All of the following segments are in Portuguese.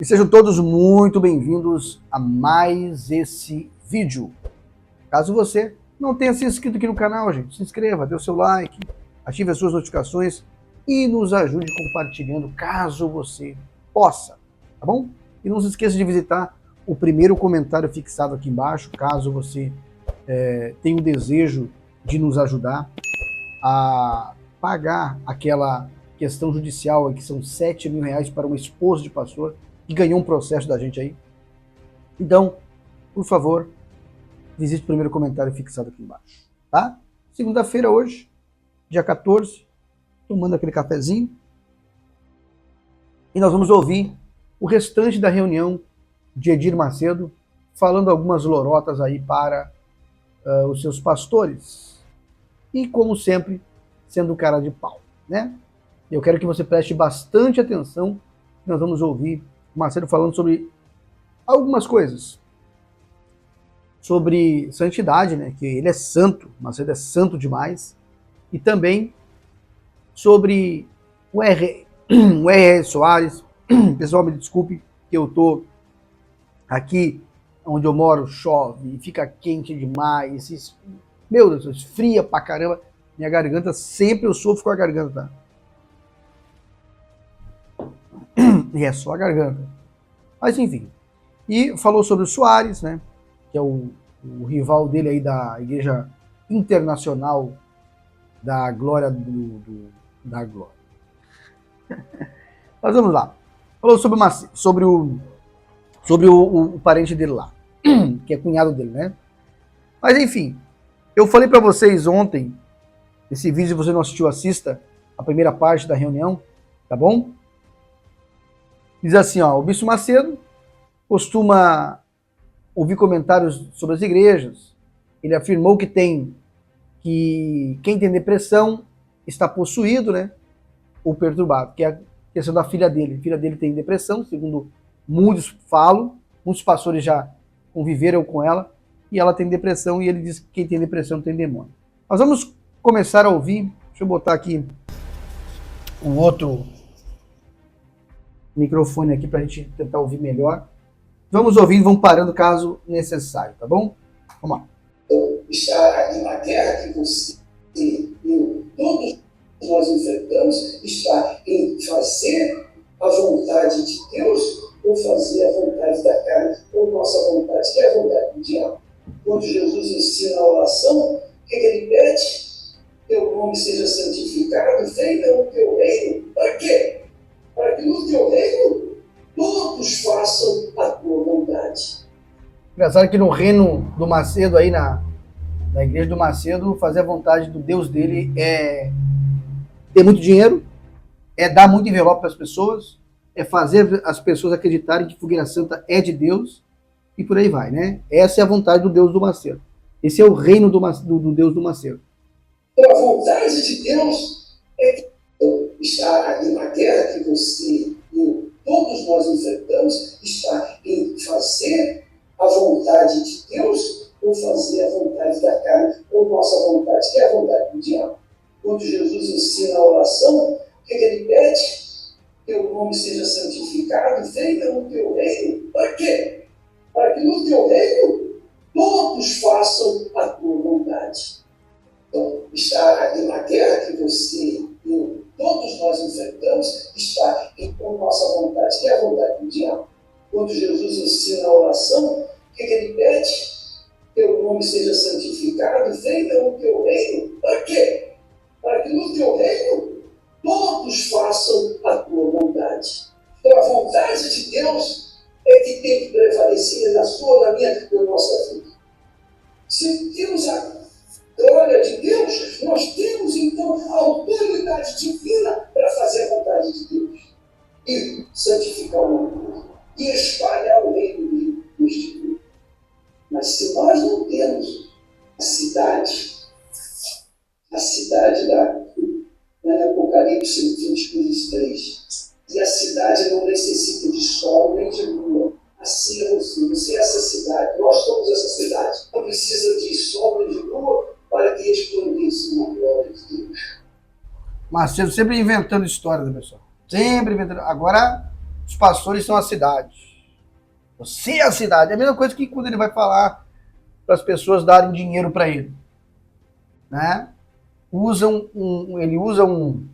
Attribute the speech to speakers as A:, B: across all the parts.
A: E sejam todos muito bem-vindos a mais esse vídeo. Caso você não tenha se inscrito aqui no canal, gente, se inscreva, dê o seu like, ative as suas notificações e nos ajude compartilhando, caso você possa, tá bom? E não se esqueça de visitar o primeiro comentário fixado aqui embaixo, caso você tenha o desejo de nos ajudar a pagar aquela questão judicial que são R$7.000 para uma esposa de pastor que ganhou um processo da gente aí. Então, por favor, visite o primeiro comentário fixado aqui embaixo, tá? Segunda-feira hoje, dia 14, tomando aquele cafezinho, e nós vamos ouvir o restante da reunião de Edir Macedo, falando algumas lorotas aí para os seus pastores. E, como sempre, sendo cara de pau, né? Eu quero que você preste bastante atenção, nós vamos ouvir o Macedo falando sobre algumas coisas. Sobre santidade, né? Que ele é santo, Macedo é santo demais. E também sobre o R.R. Soares. Pessoal, me desculpe que eu tô aqui onde eu moro, chove, fica quente demais. Meu Deus, esfria pra caramba. Minha garganta, sempre eu sofro com a garganta, tá? E é só a garganta. Mas enfim. E falou sobre o Soares, né? Que é o rival dele aí da Igreja Internacional da Glória da Glória. Mas vamos lá. Falou sobre o parente dele lá, que é cunhado dele, né? Mas enfim, eu falei para vocês ontem, esse vídeo, se você não assistiu, assista a primeira parte da reunião, tá bom? Diz assim, ó, o Bispo Macedo costuma ouvir comentários sobre as igrejas. Ele afirmou que quem tem depressão está possuído, né? Ou perturbado, que é a questão da filha dele. A filha dele tem depressão, segundo muitos falam, muitos pastores já conviveram com ela, e ela tem depressão, e ele diz que quem tem depressão tem demônio. Nós vamos começar a ouvir, deixa eu botar aqui um outro microfone aqui para a gente tentar ouvir melhor. Vamos ouvindo, vamos parando caso necessário, tá bom? Vamos lá.
B: Está na guerra que você e todos nós enfrentamos, está em fazer a vontade de Deus ou fazer a vontade da carne, ou nossa vontade, que é a vontade do diabo. Quando Jesus ensina a oração, o que ele pede? Teu nome seja santificado, venha o teu reino. Para quê? Para que no teu reino todos façam a tua vontade.
A: Engraçado que no reino do Macedo, aí na igreja do Macedo, fazer a vontade do Deus dele é ter muito dinheiro, é dar muito envelope para as pessoas, é fazer as pessoas acreditarem que Fogueira Santa é de Deus, e por aí vai, né? Essa é a vontade do Deus do Macedo. Esse é o reino do Deus do Macedo.
B: Então, a vontade de Deus é que está na guerra que você e todos nós enfrentamos, está em fazer a vontade de Deus ou fazer a vontade da carne, ou nossa vontade, que é a vontade do diabo. Quando Jesus ensina a oração, o que ele pede? Teu nome seja santificado, venha o teu reino. Para quê? Para que no teu reino todos façam a tua vontade. Então, está na guerra que você e todos nós enfrentamos, está em nossa vontade, que é a vontade do diabo. Quando Jesus ensina a oração, o que ele pede? Teu nome seja santificado, venha o teu reino. Para quê? Para que no teu reino todos façam a tua vontade. Então, a vontade de Deus é que tem que prevalecer na sua, na minha, na nossa vida. Se temos a glória de Deus, nós temos então a autoridade divina para fazer a vontade de Deus e santificar o mundo e espalhar o reino de Deus. Mas se nós não temos a cidade da Apocalipse 23, e a cidade não necessita de sol nem de lua, assim é você é essa cidade, nós somos essa cidade, não precisa de sol nem de lua para que resplandeça na glória de Deus.
A: Macedo sempre inventando história, né, pessoal? Sempre inventando. Agora, os pastores são a cidade. Você é a cidade. É a mesma coisa que quando ele vai falar para as pessoas darem dinheiro para ele. Né? Ele usa um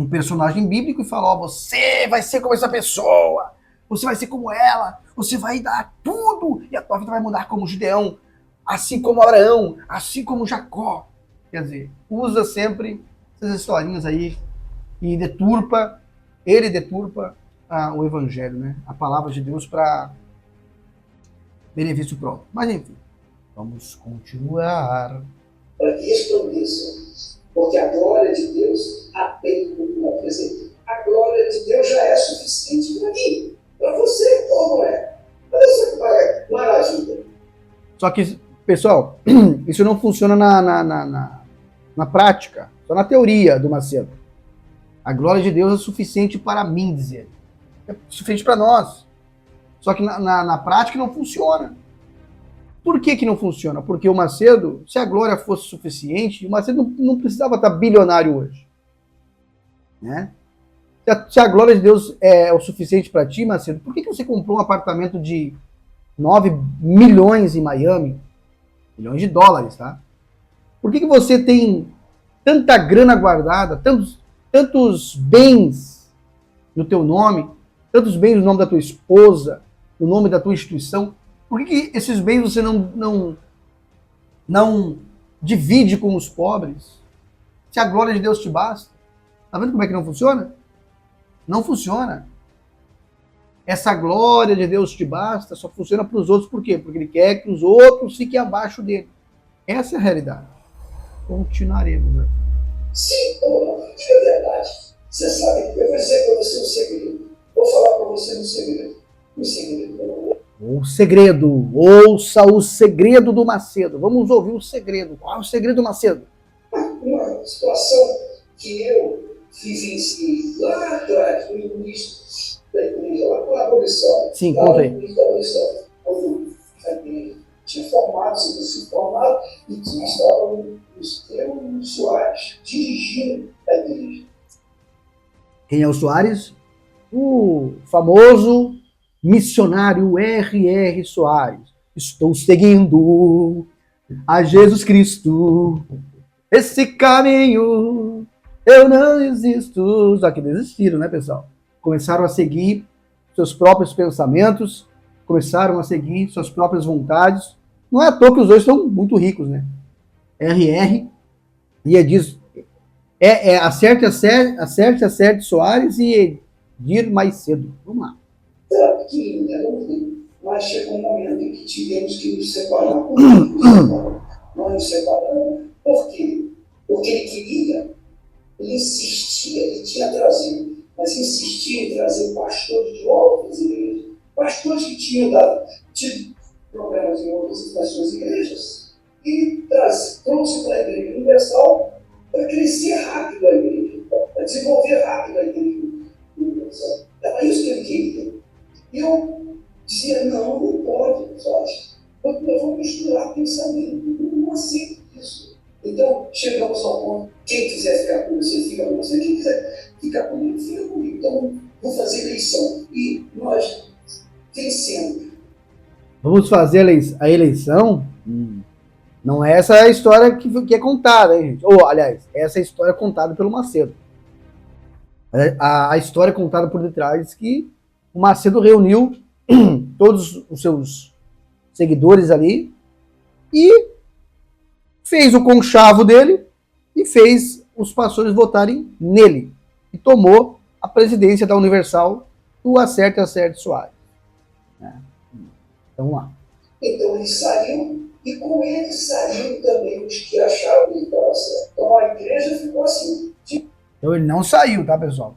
A: personagem bíblico e fala, ó, você vai ser como essa pessoa, você vai ser como ela, você vai dar tudo e a tua vida vai mudar como Gideão, assim como Abraão, assim como Jacó. Quer dizer, usa sempre essas historinhas aí e ele deturpa o evangelho, né? A palavra de Deus para benefício próprio. Mas enfim, vamos continuar.
B: Para que resplandeçam, porque a glória de Deus apenas como apresentei. A glória de Deus já é suficiente para mim, para você, como é? Olha só que maravilha.
A: Só que, pessoal, isso não funciona na prática, só na teoria do Macedo. A glória de Deus é suficiente para mim, dizer. É suficiente para nós. Só que na prática não funciona. Por que não funciona? Porque o Macedo, se a glória fosse suficiente, o Macedo não precisava estar bilionário hoje. Né? Se a glória de Deus é o suficiente para ti, Macedo, por que você comprou um apartamento de 9 milhões em Miami? Milhões de dólares, tá? Por que você tem tanta grana guardada, tantos bens no teu nome, tantos bens no nome da tua esposa, no nome da tua instituição? Por que esses bens você não divide com os pobres? Se a glória de Deus te basta. Tá vendo como é que não funciona? Não funciona. Essa glória de Deus te basta só funciona para os outros. Por quê? Porque ele quer que os outros fiquem abaixo dele. Essa é a realidade. Continuaremos, né?
B: Sim, é verdade. Você sabe que eu vou dizer para você um segredo. Vou falar para você um segredo. Um segredo.
A: O segredo. Ouça o segredo do Macedo. Vamos ouvir o segredo. Qual é o segredo do Macedo?
B: Uma situação que eu vivenciei lá atrás, no início da igreja, lá com a abolição.
A: Sim, conta aí.
B: No início da abolição, quando a igreja tinha formado, se formado, e que estava o Estevão Soares dirigindo a igreja.
A: Quem é o Soares? O famoso missionário R.R. Soares. Estou seguindo a Jesus Cristo, esse caminho eu não existo. Só que desistiram, né, pessoal? Começaram a seguir seus próprios pensamentos, começaram a seguir suas próprias vontades. Não é à toa que os dois são muito ricos, né? R.R. e diz acerte Soares e Edir mais cedo. Vamos lá.
B: Era pequenininha, não vi, mas chegou um momento em que tivemos que nos separar. Nós nos separamos. Por quê? Porque ele insistia, ele tinha trazido, mas insistia em trazer pastores de outras igrejas, pastores que tinham tido problemas em outras das suas igrejas, e trouxe para a Igreja Universal para crescer rápido a igreja, para desenvolver rápido a Igreja Universal. Era isso que ele queria. E eu dizia, não pode, Jorge. Nós vamos misturar pensamento. Não aceito isso. Então, chegamos ao ponto, quem quiser ficar com você, fica com você. Quem quiser ficar comigo, fica comigo. Então, vou fazer eleição. E nós vencemos.
A: Vamos fazer a eleição? Não é essa a história que é contada, hein, gente? Ou, aliás, essa é a história contada pelo Macedo. A história contada por detrás que o Macedo reuniu todos os seus seguidores ali e fez o conchavo dele e fez os pastores votarem nele. E tomou a presidência da Universal do Acerte Soares. Então, vamos lá.
B: Então ele saiu e com ele saíram também os que achavam que estava certo. Então a igreja ficou assim.
A: Então ele não saiu, tá, pessoal?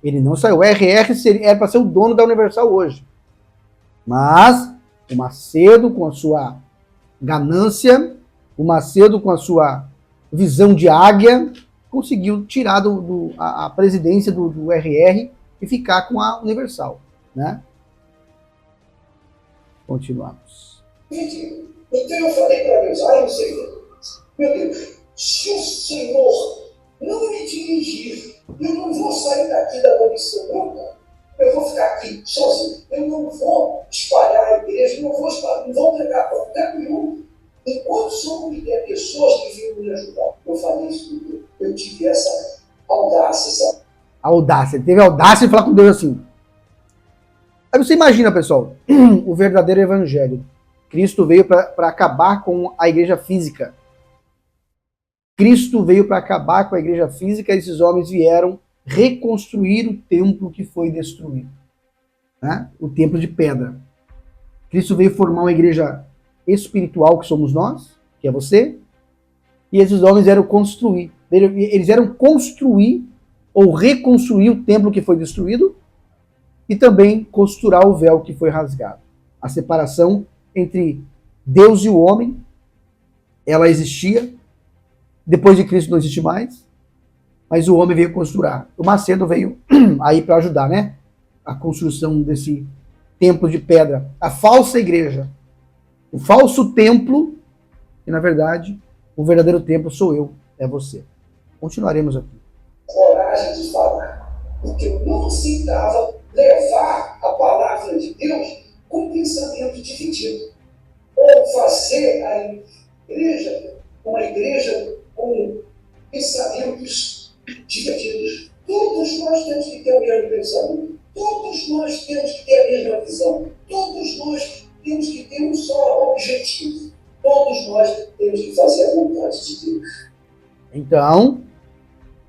A: Ele não saiu. O RR era para ser o dono da Universal hoje. Mas o Macedo, com a sua ganância, o Macedo, com a sua visão de águia, conseguiu tirar a presidência do RR e ficar com a Universal, né? Continuamos.
B: Então eu falei para Deus, eu sei, meu Deus, se o Senhor não me dirigir, eu não vou sair daqui da comissão nunca. Eu vou ficar aqui sozinho. Eu não vou espalhar a igreja, não vou espalhar, não vou pregar para lugar nenhum. Enquanto só me der pessoas que vinham me ajudar, eu falei isso tudo. Eu tive essa audácia, sabe?
A: Audácia. Ele teve a audácia de falar com Deus assim. Aí você imagina, pessoal, o verdadeiro evangelho. Cristo veio para acabar com a igreja física. Cristo veio para acabar com a igreja física e esses homens vieram reconstruir o templo que foi destruído. Né? O templo de pedra. Cristo veio formar uma igreja espiritual, que somos nós, que é você, e esses homens vieram construir. Eles vieram construir ou reconstruir o templo que foi destruído e também costurar o véu que foi rasgado. A separação entre Deus e o homem, ela existia, depois de Cristo não existe mais, mas o homem veio costurar. O Macedo veio aí para ajudar, né? A construção desse templo de pedra, a falsa igreja, o falso templo, que na verdade o verdadeiro templo sou eu, é você. Continuaremos aqui.
B: Coragem de falar, porque eu não aceitava levar a palavra de Deus com pensamento dividido, ou fazer a igreja uma igreja com pensamentos divididos. Todos nós temos que ter o mesmo pensamento, todos nós temos que ter a mesma visão, todos nós temos que ter um só objetivo, todos nós temos que fazer a vontade de Deus.
A: Então,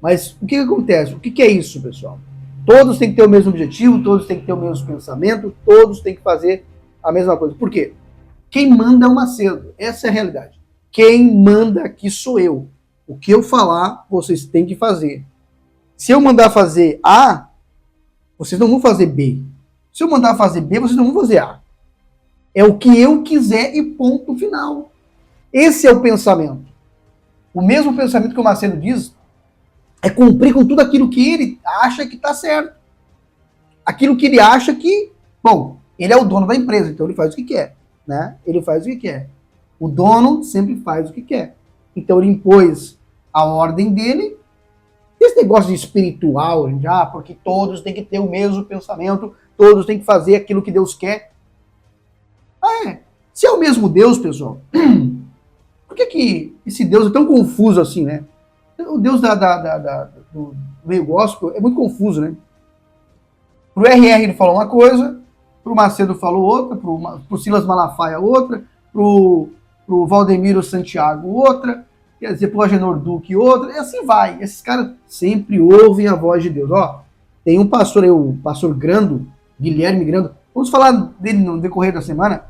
A: mas o que acontece? O que é isso, pessoal? Todos têm que ter o mesmo objetivo, todos têm que ter o mesmo pensamento, todos têm que fazer a mesma coisa. Por quê? Quem manda é o Macedo. Essa é a realidade. Quem manda aqui sou eu. O que eu falar, vocês têm que fazer. Se eu mandar fazer A, vocês não vão fazer B. Se eu mandar fazer B, vocês não vão fazer A. É o que eu quiser e ponto final. Esse é o pensamento. O mesmo pensamento que o Macedo diz é cumprir com tudo aquilo que ele acha que está certo. Aquilo que ele acha que, bom, ele é o dono da empresa, então ele faz o que quer, né? Ele faz o que quer. O dono sempre faz o que quer. Então ele impôs a ordem dele. Esse negócio de espiritual, gente, porque todos têm que ter o mesmo pensamento, todos têm que fazer aquilo que Deus quer. Se é o mesmo Deus, pessoal, por que esse Deus é tão confuso assim, né? O Deus do meio gospel é muito confuso, né? Pro RR ele falou uma coisa, pro Macedo falou outra, pro Silas Malafaia outra, pro Valdemiro Santiago outra, quer dizer, pro Agenor Duque outra, e assim vai. Esses caras sempre ouvem a voz de Deus. Ó, tem um pastor aí, o pastor Grando, Guilherme Grando, vamos falar dele no decorrer da semana,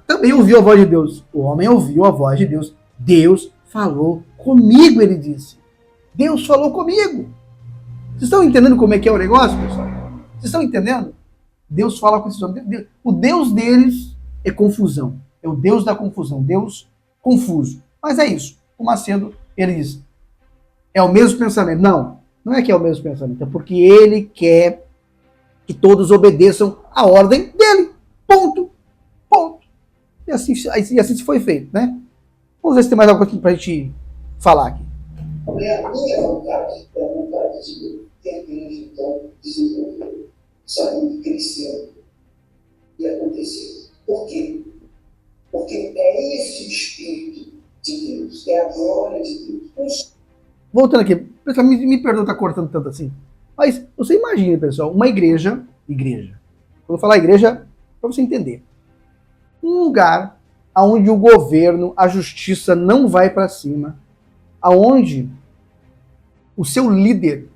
A: também ouviu a voz de Deus. O homem ouviu a voz de Deus. Deus falou comigo, ele disse. Deus falou comigo. Vocês estão entendendo como é que é o negócio, pessoal? Vocês estão entendendo? Deus fala com esses homens. O Deus deles é confusão. É o Deus da confusão. Deus confuso. Mas é isso. O Macedo, ele diz, é o mesmo pensamento. Não, não é que é o mesmo pensamento. É porque ele quer que todos obedeçam a ordem dele. Ponto. Ponto. E assim se foi feito, né? Vamos ver se tem mais alguma coisa pra gente falar aqui.
B: É a minha vontade, é a vontade de Deus. Que a igreja, então, desenvolveu, saindo, crescendo e acontecendo. Por quê? Porque é esse o Espírito de Deus, é a glória de Deus.
A: Voltando aqui, pessoal, me perdoa estar cortando tanto assim, mas você imagina, pessoal, uma igreja, quando eu falar igreja, para você entender, um lugar onde o governo, a justiça não vai para cima, aonde o seu líder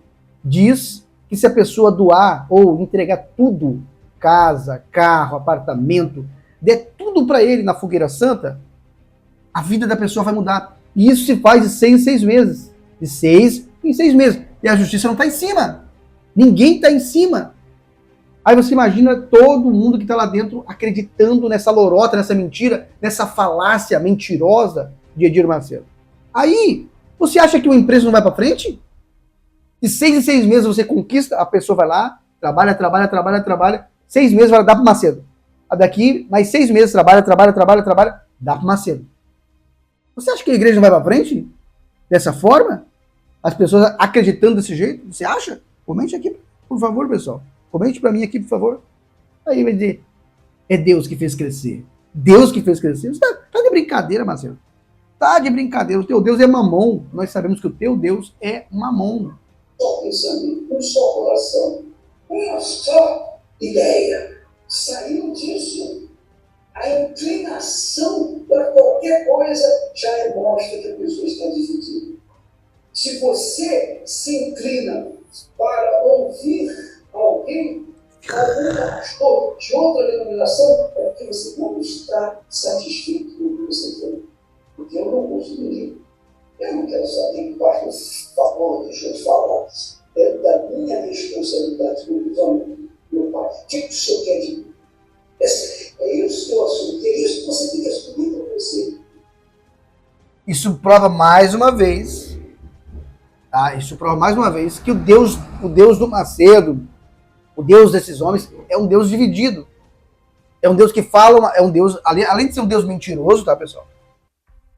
A: diz que se a pessoa doar ou entregar tudo, casa, carro, apartamento, der tudo para ele na fogueira santa, a vida da pessoa vai mudar. E isso se faz de 6 em 6 meses. De 6 em 6 meses. E a justiça não está em cima. Ninguém está em cima. Aí você imagina todo mundo que está lá dentro acreditando nessa lorota, nessa mentira, nessa falácia mentirosa de Edir Macedo. Aí, você acha que uma empresa não vai para frente? De 6 em 6 meses você conquista, a pessoa vai lá, trabalha, 6 meses vai dar para Macedo. Daqui, mais 6 meses, trabalha, dá para Macedo. Você acha que a igreja não vai para frente? Dessa forma? As pessoas acreditando desse jeito? Você acha? Comente aqui, por favor, pessoal. Comente para mim aqui, por favor. Aí vai dizer, é Deus que fez crescer. Deus que fez crescer? Você tá de brincadeira, Marcelo. Tá de brincadeira. O teu Deus é Mamon. Nós sabemos que o teu Deus é Mamon.
B: Só pensamento, um só coração, uma só ideia. Saiu disso. A inclinação para qualquer coisa já mostra que a pessoa está dividida. Se você se inclina para ouvir alguém, algum pastor de outra denominação, é porque você não está satisfeito com o que você tem. Porque eu não consegui. Eu não quero saber que o pastor falou, deixa eu te falar. É da minha responsabilidade como meu pai. O que o senhor quer de mim? É isso que eu assumo. É isso que você tem que assumir para você.
A: Isso prova mais uma vez, tá? Isso prova mais uma vez que o Deus do Macedo, o Deus desses homens, é um Deus dividido. É um Deus que fala, é um Deus, além de ser um Deus mentiroso, tá, pessoal?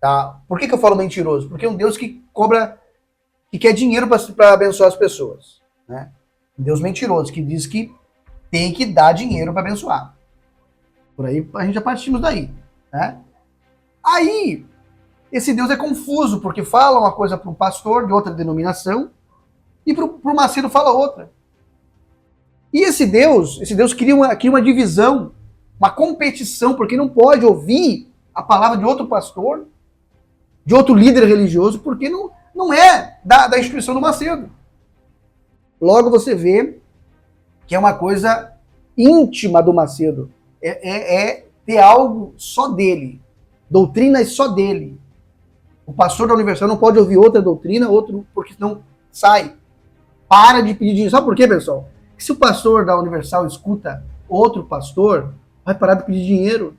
A: Tá? Por que eu falo mentiroso? Porque é um Deus que cobra, que quer dinheiro para abençoar as pessoas. Né? Um Deus mentiroso, que diz que tem que dar dinheiro para abençoar. Por aí a gente já partimos daí. Né? Aí, esse Deus é confuso, porque fala uma coisa para um pastor de outra denominação e para o Macedo fala outra. E esse Deus cria uma divisão, uma competição, porque não pode ouvir a palavra de outro pastor, de outro líder religioso, porque não é da instituição do Macedo. Logo você vê que é uma coisa íntima do Macedo. É ter algo só dele. Doutrinas só dele. O pastor da Universal não pode ouvir outra doutrina, porque senão sai. Para de pedir dinheiro. Sabe por quê, pessoal? Se o pastor da Universal escuta outro pastor, vai parar de pedir dinheiro.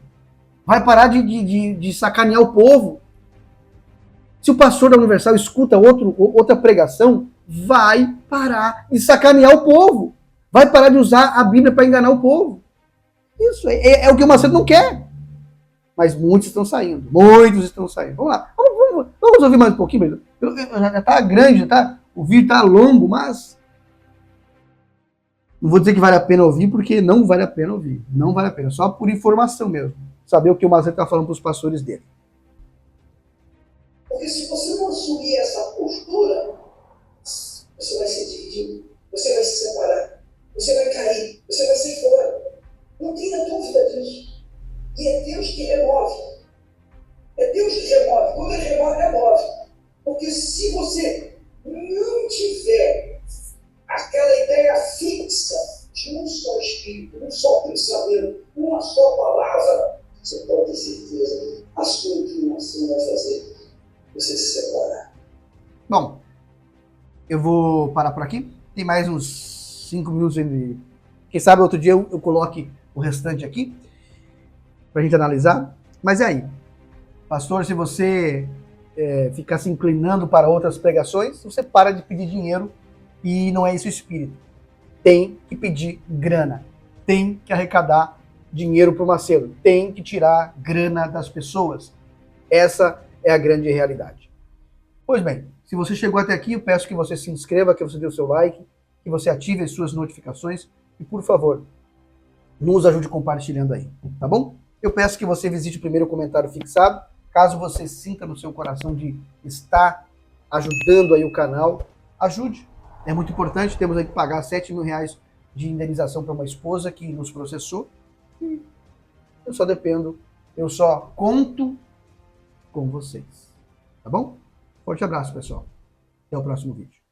A: Vai parar de sacanear o povo. Se o pastor da Universal escuta outra pregação, vai parar de sacanear o povo. Vai parar de usar a Bíblia para enganar o povo. Isso é o que o Macedo não quer. Mas muitos estão saindo. Muitos estão saindo. Vamos lá. Vamos ouvir mais um pouquinho. Já está grande, o vídeo está longo, mas não vou dizer que vale a pena ouvir, porque não vale a pena ouvir. Não vale a pena. Só por informação mesmo. Saber o que o Macedo está falando para os pastores dele.
B: Porque se você não assumir essa postura, você vai ser dividido, você vai se separar, você vai cair, você vai sair fora. Não tenha dúvida disso. E é Deus que remove. É Deus que remove. Quando Ele remove. Porque se você não tiver aquela ideia fixa de um só espírito, um só pensamento, uma só palavra, você pode ter certeza, a sua inclinação vai fazer você se separar.
A: Bom, eu vou parar por aqui. Tem mais uns 5 minutos ainda. Quem sabe outro dia eu coloque o restante aqui pra gente analisar. Mas é aí. Pastor, se você ficar se inclinando para outras pregações, você para de pedir dinheiro e não é esse o espírito. Tem que pedir grana. Tem que arrecadar dinheiro para o Macedo. Tem que tirar grana das pessoas. Essa é a grande realidade. Pois bem, se você chegou até aqui, eu peço que você se inscreva, que você dê o seu like, que você ative as suas notificações e, por favor, nos ajude compartilhando aí, tá bom? Eu peço que você visite o primeiro comentário fixado, caso você sinta no seu coração de estar ajudando aí o canal, ajude. É muito importante, temos aí que pagar R$7 mil de indenização para uma esposa que nos processou e eu só dependo, eu só conto com vocês. Tá bom? Forte abraço, pessoal. Até o próximo vídeo.